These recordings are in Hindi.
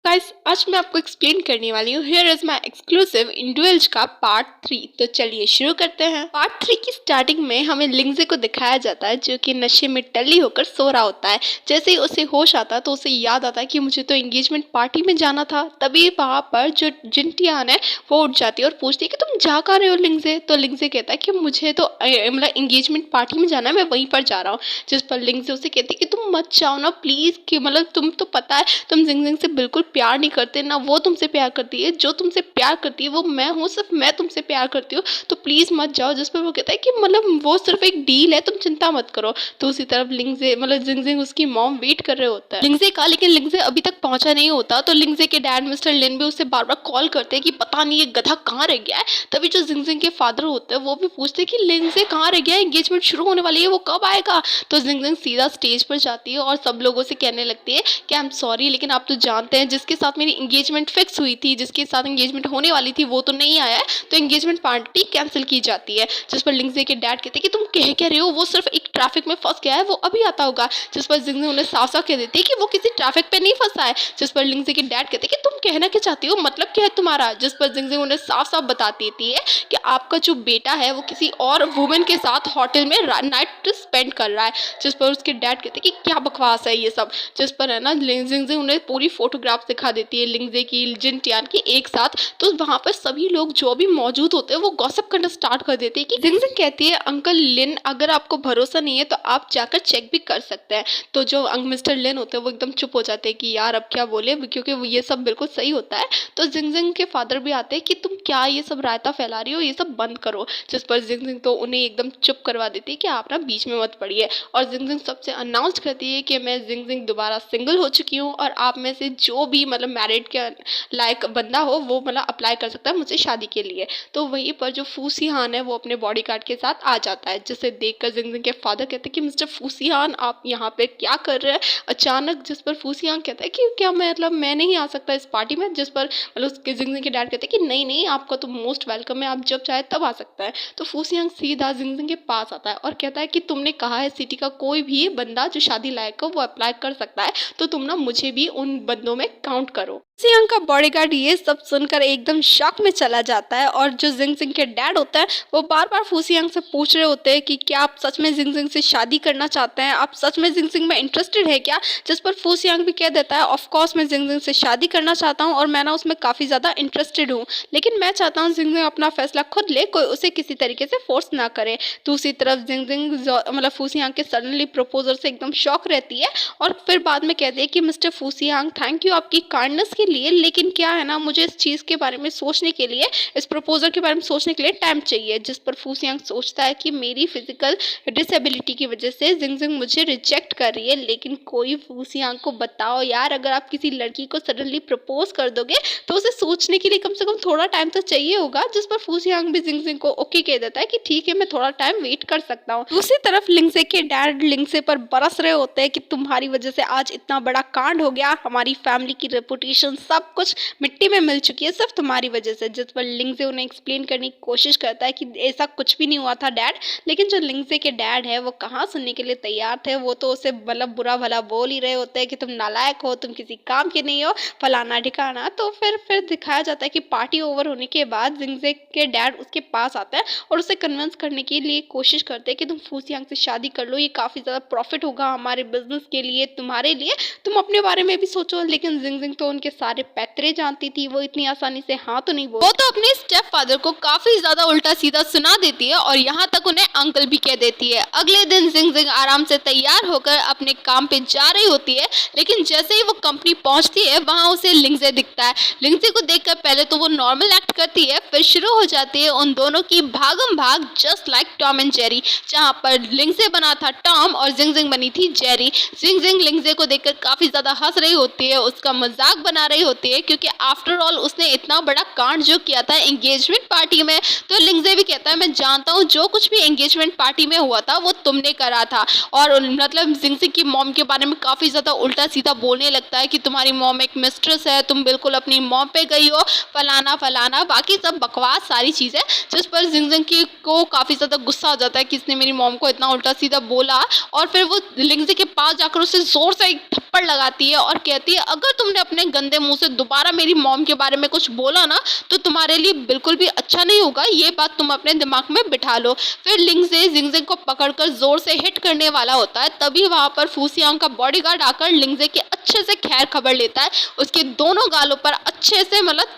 गाइस, आज मैं आपको एक्सप्लेन करने वाली हूँ हियर इज माय एक्सक्लूसिव इंडुएल्ज का पार्ट 3। तो चलिए शुरू करते हैं। पार्ट 3 की स्टार्टिंग में हमें लिंगजे को दिखाया जाता है जो कि नशे में टल्ली होकर सो रहा होता है। जैसे ही उसे होश आता है तो उसे याद आता है कि मुझे तो एंगेजमेंट पार्टी में जाना था। तभी वहाँ पर जो जिनटियान है वो उठ जाती है और पूछती है कि तुम जा कहाँ रहे हो लिंगजे। तो लिंगजे कहता है कि मुझे तो मतलब एंगेजमेंट पार्टी में जाना है, मैं वहीं पर जा रहा हूँ। जिस पर लिंगजे उसे कहती है कि तुम मत जाओ ना प्लीज, कि मतलब तुम तो पता है तुम जिंगजिंग से बिल्कुल प्यार नहीं करते ना, वो तुमसे प्यार करती है। जो तुमसे प्यार करती है वो मैं हूँ, सिर्फ मैं तुमसे प्यार करती हूँ, तो प्लीज मत जाओ। जिस पर वो कहता है कि मतलब वो सिर्फ एक डील है, तुम चिंता मत करो। तो उसी तरफ लिंगजे मतलब जिंगजिंग उसकी मॉम वेट कर रहे होता है लिंगजे का, लेकिन लिंगजे अभी तक पहुंचा नहीं होता। तो लिंगजे के डैड मिस्टर लिन भी उसे बार बार कॉल करते हैं कि पता नहीं ये गधा कहाँ रह गया है। तभी जो जिंगजिंग के फादर होते हैं वो भी पूछते हैं कि लिंगजे कहाँ रह गया है, एंगेजमेंट शुरू होने वाली है, वो कब आएगा। तो जिंगजिंग सीधा स्टेज पर जाती है और सब लोगों से कहने लगती है कि आई एम सॉरी, लेकिन आप तो जानते हैं जिसके साथ मेरी एंगेजमेंट फिक्स हुई थी, जिसके साथ एंगेजमेंट होने वाली थी, वो तो नहीं आया है, तो एंगेजमेंट पार्टी कैंसिल की जाती है। जिस पर लिंगजे के डैड कहते हैं कि तुम कह रहे हो, वो सिर्फ एक ट्रैफिक में फंस गया है, वो अभी आता होगा। जिस पर जिंगजिंग उन्हें साफ साफ कह देती है कि वो किसी ट्रैफिक पे नहीं फंसा है। जिस पर लिंगजे के डैड कहते हैं कि तुम कहना क्या चाहती हो, मतलब क्या है तुम्हारा। जिस पर जिंगजिंग उन्हें साफ साफ बता देती है कि आपका जो बेटा है वो किसी और वुमेन के साथ होटल में नाइट स्पेंड कर रहा है। जिस पर उसके डैड कहते हैं कि क्या बकवास है ये सब। जिस पर है ना जिंगजिंग उन्हें पूरी फोटोग्राफ दिखा देती है लिंगजे की जिनटियान की एक साथ। तो वहां पर सभी लोग जो भी मौजूद होते हैं वो गॉसिप करना स्टार्ट कर देते हैं कि जिंगजिंग कहती है अंकल लिन, अगर आपको भरोसा नहीं है तो आप जाकर चेक भी कर सकते हैं। तो जो मिस्टर लिन होते हैं वो एकदम चुप हो जाते हैं कि यार अब क्या बोले, क्योंकि ये सब बिल्कुल सही होता है। तो जिंगजिंग के फादर भी आते हैं कि तुम क्या ये सब रायता फैला रही हो, ये सब बंद करो। जिस पर जिंगजिंग तो उन्हें एकदम चुप करवा देती है कि आप ना बीच में मत पड़िए। और जिंगजिंग सबसे अनाउंस करती है कि मैं जिंगजिंग दोबारा सिंगल हो चुकी हूँ और आप में से जो भी मतलब मैरिड के लायक बंदा हो वो मतलब अप्लाई कर सकता है मुझसे शादी के लिए। तो वहीं पर जो फूसीहान है वो अपने बॉडीगार्ड के साथ आ जाता है, जिसे देखकर जिंगजिंग के फादर कहते हैं कि मिस्टर फूसीहान आप यहाँ पे क्या कर रहे हैं अचानक। जिस पर फूसीहान कहता है कि क्या मतलब मैं नहीं आ सकता इस पार्टी में। जिस पर मतलब उसके जिंगजिंग के डैड कहते हैं कि नहीं नहीं, आपका तो मोस्ट वेलकम है, आप जब चाहे तब आ सकता है। तो फूसीहान सीधा जिंगजिंग के पास आता है और कहता है कि तुमने कहा है सिटी का कोई भी बंदा जो शादी लायक हो वो अप्लाई कर सकता है, तो तुम ना मुझे भी उन बंदों में काउंट करो। जियांग का बॉडीगार्ड ये सब सुनकर एकदम शॉक में चला जाता है और जो जिंगजिंग के डैड होता है वो बार बार फूसियांग से पूछ रहे होते हैं कि क्या आप सच में जिंगजिंग से शादी करना चाहते हैं, आप सच में जिंगजिंग में इंटरेस्टेड है क्या। जिस पर फूसियांग भी कह देता है ऑफ कोर्स मैं जिंगजिंग से शादी करना चाहता हूँ और मैं ना उसमें काफ़ी ज़्यादा इंटरेस्टेड हूँ, लेकिन मैं चाहता हूँ जिंगजिंग अपना फैसला खुद ले, कोई उसे किसी तरीके से फोर्स ना करे। दूसरी तरफ जिंगजिंग मतलब फूसियांग के सडनली प्रपोजल से एकदम शॉक रहती है और फिर बाद में कहती है कि मिस्टर फूसियांग थैंक यू आपकी काइंडनेस के लिए, लेकिन क्या है ना मुझे इस चीज़ के बारे में सोचने के लिए, इस प्रपोजल के बारे में सोचने के लिए टाइम चाहिए। जिस पर फूसियांग सोचता है कि मेरी फिजिकल डिसेबिलिटी की वजह से जिंगजिंग मुझे रिजेक्ट कर रही है, लेकिन कोई फूसियांग को बताओ यार, अगर आप किसी लड़की को सडनली प्रपोज कर दोगे तो उसे सोचने के लिए कम से कम थोड़ा टाइम तो चाहिए होगा। जिस पर फूसियांग भी जिंगजिंग को ओके कह देता है कि ठीक है मैं थोड़ा टाइम वेट कर सकता हूँ। दूसरी तरफ लिंगजे के डैड लिंगजे पर बरस रहे होते हैं कि तुम्हारी वजह से आज इतना बड़ा कांड हो गया, हमारी फैमिली की रेपुटेशन सब कुछ मिट्टी में मिल चुकी है सिर्फ तुम्हारी वजह से। जिस पर लिंगजे उन्हें एक्सप्लेन करने की कोशिश करता है कि ऐसा कुछ भी नहीं हुआ था डैड, लेकिन जो लिंगजे के डैड है वो कहाँ सुनने के लिए तैयार थे, वो तो उसे मतलब बुरा भला बोल ही रहे होते हैं कि तुम नालायक हो, तुम किसी काम के नहीं हो, फलाना ठिकाना। तो फिर दिखाया जाता है कि पार्टी ओवर होने के बाद जिंगजे के डैड उसके पास आता है और उसे कन्विंस करने के लिए कोशिश करते हैं कि तुम फूसियांग से शादी कर लो, ये काफ़ी ज़्यादा प्रॉफिट होगा हमारे बिजनेस के लिए, तुम्हारे लिए, तुम अपने बारे में भी सोचो। लेकिन जिंगजिंग तो उनके सारे पैतरे जानती थी, वो इतनी आसानी से हाँ तो नहीं बोल, वो तो अपने स्टेप फादर को काफी ज्यादा उल्टा सीधा सुना देती है और यहाँ तक उन्हें अंकल भी कह देती है। अगले दिन जिंगजिंग आराम से तैयार होकर अपने काम पे जा रही होती है, लेकिन जैसे ही वो कंपनी पहुंचती है वहां उसे लिंगजे दिखता है। लिंगजे को देखकर पहले तो वो नॉर्मल एक्ट करती है, फिर शुरू हो जाती है उन दोनों की भागम भाग just like Tom and Jerry, जहाँ पर लिंगजे बना था टॉम और जिंगजिंग बनी थी जेरी। जिंगजिंग लिंगजे को देखकर काफी ज्यादा हंस रही होती है, उसका मजाक बना रही होती है, क्योंकि आफ्टर ऑल उसने इतना बड़ा कांड जो किया था एंगेजमेंट पार्टी में। तो लिंगजे भी कहता है मैं जानता हूँ जो कुछ भी एंगेजमेंट पार्टी में हुआ था वो तुमने करा था, और मतलब जिंगजिंग की मॉम के बारे में काफी ज्यादा उल्टा सीधा बोलने लगता है कि तुम्हारी मॉम एक मिस्ट्रेस है, तुम बिल्कुल बिल्कुल अपनी मॉम पे गई हो, फलाना फलाना, बाकी सब बकवास सारी चीज़ें, जिस पर जिंगजिंग की को काफ़ी ज़्यादा गुस्सा आ जाता है कि इसने मेरी मॉम को इतना उल्टा सीधा बोला। और फिर वो लिंगजे के पास जाकर उसे ज़ोर से एक थप्पड़ लगाती है और कहती है अगर तुमने अपने गंदे मुंह से दोबारा मेरी मॉम के बारे में कुछ बोला ना तो तुम्हारे लिए बिल्कुल भी अच्छा नहीं होगा, ये बात तुम अपने दिमाग में बिठा लो। फिर लिंगजे जिंगजिंग को पकड़कर जोर से हिट करने वाला होता है, तभी वहां पर फूसियांग का बॉडीगार्ड आकर लिंगजे के अच्छे से खैर खबर लेता है, उसके दोनों गालों पर अच्छे से मतलब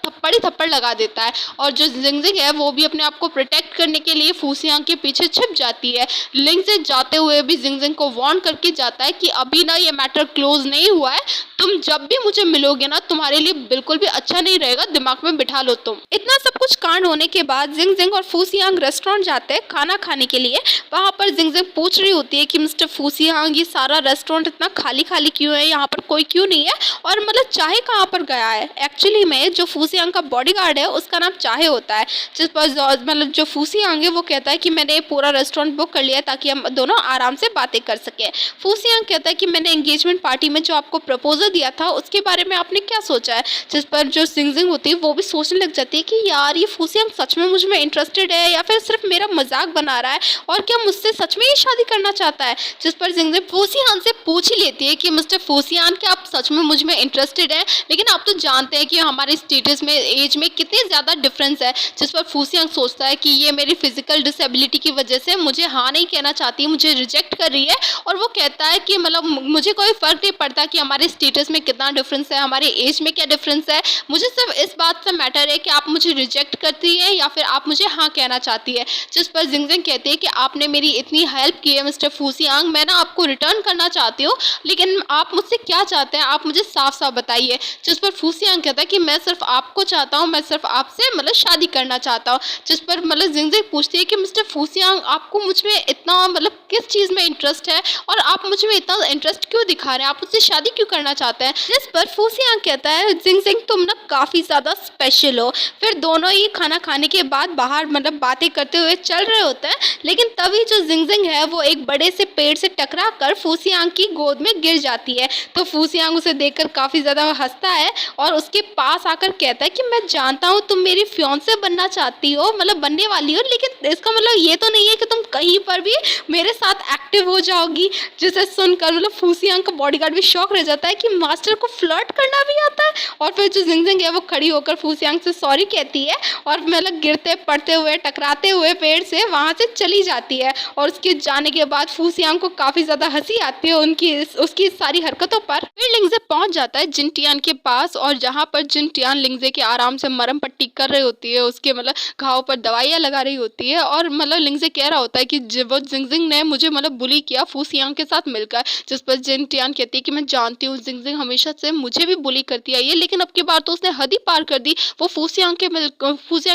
थप्पड़ ही थप्पड़ लगा देता है। और जो जिंगजिंग है वो भी अपने आप को प्रोटेक्ट करने के लिए फूसियांग के पीछे छिप जाती है। लिंगजे जाते हुए भी जिंगजिंग को वार्न करके जाता है कि अभी ना ये मैटर क्लोज नहीं हुआ है, तुम जब भी मुझे मिलोगे ना तुम्हारे लिए बिल्कुल भी अच्छा नहीं रहेगा, दिमाग में बिठा लो तुम। इतना सब कुछ कांड होने के बाद जिंगजिंग और फूसियांग रेस्टोरेंट जाते हैं खाना खाने के लिए। वहां पर जिंगजिंग पूछ रही होती है कि मिस्टर फूसियांग ये सारा रेस्टोरेंट इतना खाली खाली क्यों है, यहाँ पर कोई क्यों नहीं है, और मतलब चाहे कहाँ पर गया है। एक्चुअली में जो फूसियांग का बॉडीगार्ड है उसका नाम चाहे होता है, जिस पर मतलब जो फूसियांग है वो कहता है कि मैंने पूरा रेस्टोरेंट बुक कर लिया है ताकि हम दोनों आराम से बातें कर सकें। फूसियांग कहता है कि मैंने एंगेजमेंट पार्टी में जो आपको प्रपोजल दिया था उसके बारे में आपने क्या सोचा है, जिस पर जो जिंगजिंग होती है वो भी सोचने लग जाती है कि यार ये फूसियांग सच में मुझ में इंटरेस्टेड है या फिर सिर्फ मेरा मजाक बना रहा है और क्या मुझसे सच में ये शादी करना चाहता है। जिस पर जिंगजिंग फूसियांग से पूछ ही लेती है कि मिस्टर फूसियांग क्या आप सच में मुझ में इंटरेस्टेड है, लेकिन आप तो जानते हैं कि हमारे स्टेटस में एज में कितनी ज़्यादा डिफरेंस है। जिस पर फूसियांग सोचता है कि ये मेरी फिजिकल डिसेबिलिटी की वजह से मुझे हाँ नहीं कहना चाहती, मुझे रिजेक्ट कर रही है, और वो कहता है कि मतलब मुझे कोई फ़र्क नहीं पड़ता कि हमारे स्टेटस में कितना डिफरेंस है, हमारे एज में क्या डिफरेंस है, मुझे सिर्फ इस बात से मैटर है कि आप मुझे रिजेक्ट करती है या फिर आप मुझे हाँ कहना चाहती है। जिस पर जिंगजिंग कहती है कि आपने मेरी इतनी हेल्प की है मिस्टर फूसियांग, मैं ना आपको रिटर्न करना चाहती हूँ, लेकिन आप मुझसे क्या चाहते हैं आप मुझे साफ साफ बताइए। जिस पर फूसियांग कहता है कि मैं सिर्फ आपको चाहता हूँ, मैं सिर्फ आपसे मतलब शादी करना चाहता हूँ। जिस पर मतलब जिंगजिंग पूछती है कि मिस्टर फूसियांग आपको मुझ में इतना मतलब किस चीज़ में इंटरेस्ट है और आप मुझ में इतना इंटरेस्ट क्यों दिखा रहे हैं, आप मुझसे शादी क्यों करना चाहते हैं। जिस पर फूसियांग कहता है जिंगजिंग तुम ना काफ़ी ज़्यादा स्पेशल हो। फिर दोनों ही खाना खाने के बाद बाहर मतलब बातें करते हुए चल रहे होते हैं, लेकिन तभी जो जिंगजिंग है वो एक बड़े से पेड़ से टकरा कर फूसियांग की गोद में गिर जाती है। तो फूसियांग उसे देखकर काफ़ी ज़्यादा हंसता है और उसके पास आकर कहता है कि मैं जानता हूँ तुम मेरी फियांसे बनना चाहती हो, मतलब बनने वाली हो, लेकिन इसका मतलब ये तो नहीं है कि तुम कहीं पर भी मेरे साथ एक्टिव हो जाओगी। जिसे सुनकर मतलब फूसियांग का बॉडीगार्ड भी शॉक रह जाता है कि मास्टर को फ्लर्ट करना भी आता है। और फिर जो जिंगजिंग है वो खड़ी होकर फूसियांग से सॉरी कहती है और मतलब गिरते पड़ते हुए टकराते हुए पेड़ से वहाँ से चली जाती है। और उसके जाने के बाद फूसियांग को काफ़ी ज़्यादा हंसी आती है उसकी सारी हरकतों पर। फिर लिंगजे पहुँच जाता है जिनटियान के पास, और जहाँ पर जिनटियान लिंगजे के आराम से मरहम पट्टी कर रही होती है, उसके मतलब घाव पर दवाइयाँ लगा रही होती है, और मतलब लिंगजे कह रहा होता है कि वो जिंगजिंग ने मुझे मतलब बुली किया फूसियांग के साथ मिलकर। जिस पर जिनटियान कहती है कि मैं जानती हूँ जिंगजिंग हमेशा से मुझे भी बुली करती आई है, लेकिन अब की बार तो उसने हद ही पार कर दी, वो फूसियांग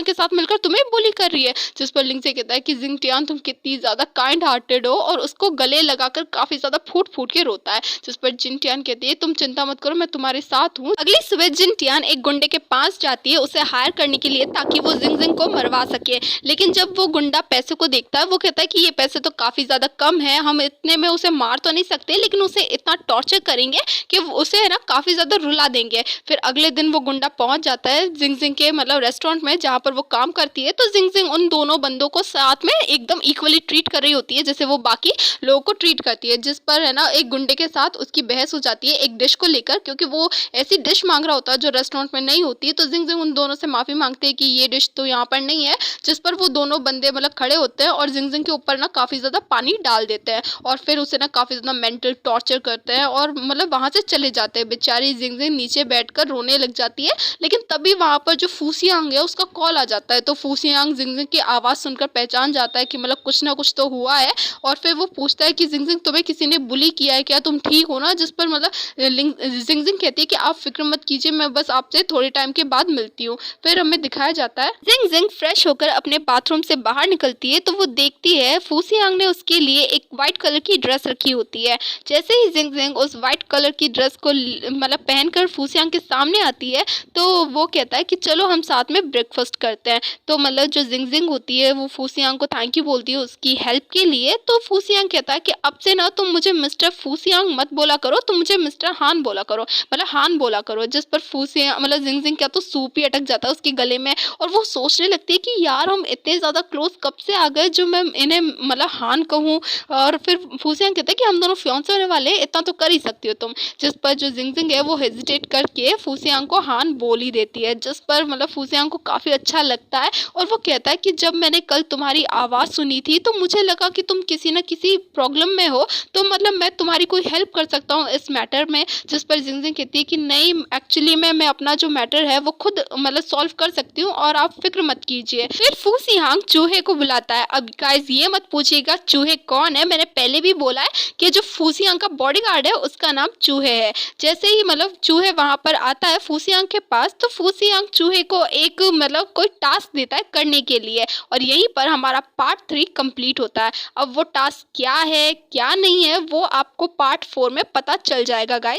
के साथ मिलकर तुम्हें बुली कर रही है। जिस पर लिंगजे कहता है कि जिनटियान तुम कितनी ज़्यादा काइंड हार्टेड हो, और उसको गले लगाकर काफ़ी ज़्यादा फूट फूट के रोता है। जिस पर जिनटियान कहती है तुम चिंता मत करो, मैं तुम्हारे साथ हूँ। अगली सुबह जिनटियान एक गुंडे के पास जाती है उसे हायर करने के लिए ताकि वो जिंगजिंग को मरवा सके, लेकिन जब वो गुंडा पैसे को देखता है वो कहता है कि ये पैसे तो काफ़ी ज़्यादा कम है, हम इतने में उसे मार तो नहीं सकते, लेकिन उसे इतना टॉर्चर करेंगे कि उसे है ना काफ़ी ज़्यादा रुला देंगे। फिर अगले दिन वो गुंडा पहुंच जाता है जिंगजिंग के मतलब रेस्टोरेंट में जहाँ पर वो काम करती है, तो जिंगजिंग उन दोनों बंदों को साथ में एकदम इक्वली ट्रीट कर रही होती है जैसे वो बाकी लोगों को ट्रीट करती है। जिस पर है ना एक गुंडे के साथ उसकी बहस हो जाती है एक डिश को लेकर, क्योंकि वो ऐसी डिश मांग रहा होता है जो रेस्टोरेंट में नहीं होती है। तो जिंगजिंग उन दोनों से माफ़ी मांगते हैं कि ये डिश तो यहाँ पर नहीं है, जिस पर वो दोनों बंदे मतलब खड़े होते हैं और जिंगजिंग के ऊपर ना काफ़ी ज़्यादा पानी डाल देते हैं और फिर उसे ना काफ़ी ज़्यादा मेंटल टॉर्चर करते हैं और मतलब वहाँ से चले जाते हैं। बेचारी जिंगजिंग नीचे बैठकर रोने लग जाती है, लेकिन तभी वहाँ पर जो फूसियांग है उसका कॉल आ जाता है। तो फूसियांग जिंगजिंग की आवाज़ सुनकर पहचान जाता है कि मतलब कुछ ना कुछ तो हुआ है, और फिर वो पूछता है कि जिंगजिंग तुम्हें किसी ने बुली किया है क्या, तुम ठीक हो ना। जिस पर मतलब जिंगजिंग कहती है कि आप फिक्र मत कीजिए, मैं बस आपसे थोड़े टाइम के बाद मिलती हूँ। फिर हमें दिखाया जाता है जिंगजिंग फ्रेश होकर अपने बाथरूम से बाहर निकलती है तो वो देखती है फूसियांग ने उसके लिए एक वाइट कलर की ड्रेस रखी होती है। जैसे ही जिंगजिंग उस वाइट कलर की ड्रेस को मतलब पहनकर फूसियांग के सामने आती है तो वो कहता है कि चलो हम साथ में ब्रेकफास्ट करते हैं। तो मतलब जो जिंगजिंग होती है वो फूसियांग को थैंक यू बोलती है उसकी हेल्प के लिए। तो फूसियांग कहता है कि अब से ना तुम मुझे मिस्टर फूसियांग मत बोला करो, तुम मुझे मिस्टर हान बोला करो, मतलब हान बोला करो। जिस पर फूसियां मतलब जिंगजिंग क्या तो सूप ही अटक जाता है उसके गले में और वो सोचने लगती है कि यार हम इतने ज़्यादा क्लोज कब से आ गए जो मैं इन्हें मतलब हान कहूँ। और फिर फूसियां कहते हैं कि हम दोनों फियांसे होने वाले हैं, इतना तो कर ही सकती हो तुम। जिस पर जो जिंगजिंग है वो हेजिटेट करके फूसियां को हान बोल ही देती है, जिस पर मतलब फूसियां को काफ़ी अच्छा लगता है और वो कहता है कि जब मैंने कल तुम्हारी आवाज़ सुनी थी तो मुझे लगा कि तुम किसी न किसी प्रॉब्लम में हो, तो मतलब मैं तुम्हारी कोई हेल्प कर सकता हूँ इस मैटर में। जिस पर जिंगजिंग कहती है कि नहीं, एक्चुअली मैं अपना जो मैटर है वो खुद मतलब सॉल्व कर सकती हूँ और आप फिक्र मत कीजिए। फिर फूसियांग चूहे को बुलाता है। अब गाइस ये मत पूछिएगा चूहे कौन है, मैंने पहले भी बोला है कि जो फूसियांग का बॉडीगार्ड है उसका नाम चूहे है। जैसे ही मतलब चूहे वहां पर आता है फूसियांग के पास, तो फूसियांग चूहे को एक मतलब कोई टास्क देता है करने के लिए और यहीं पर हमारा पार्ट 3 कंप्लीट होता है। अब वो टास्क क्या है क्या नहीं है वो आपको पार्ट 4 में पता चल जाएगा गाइस।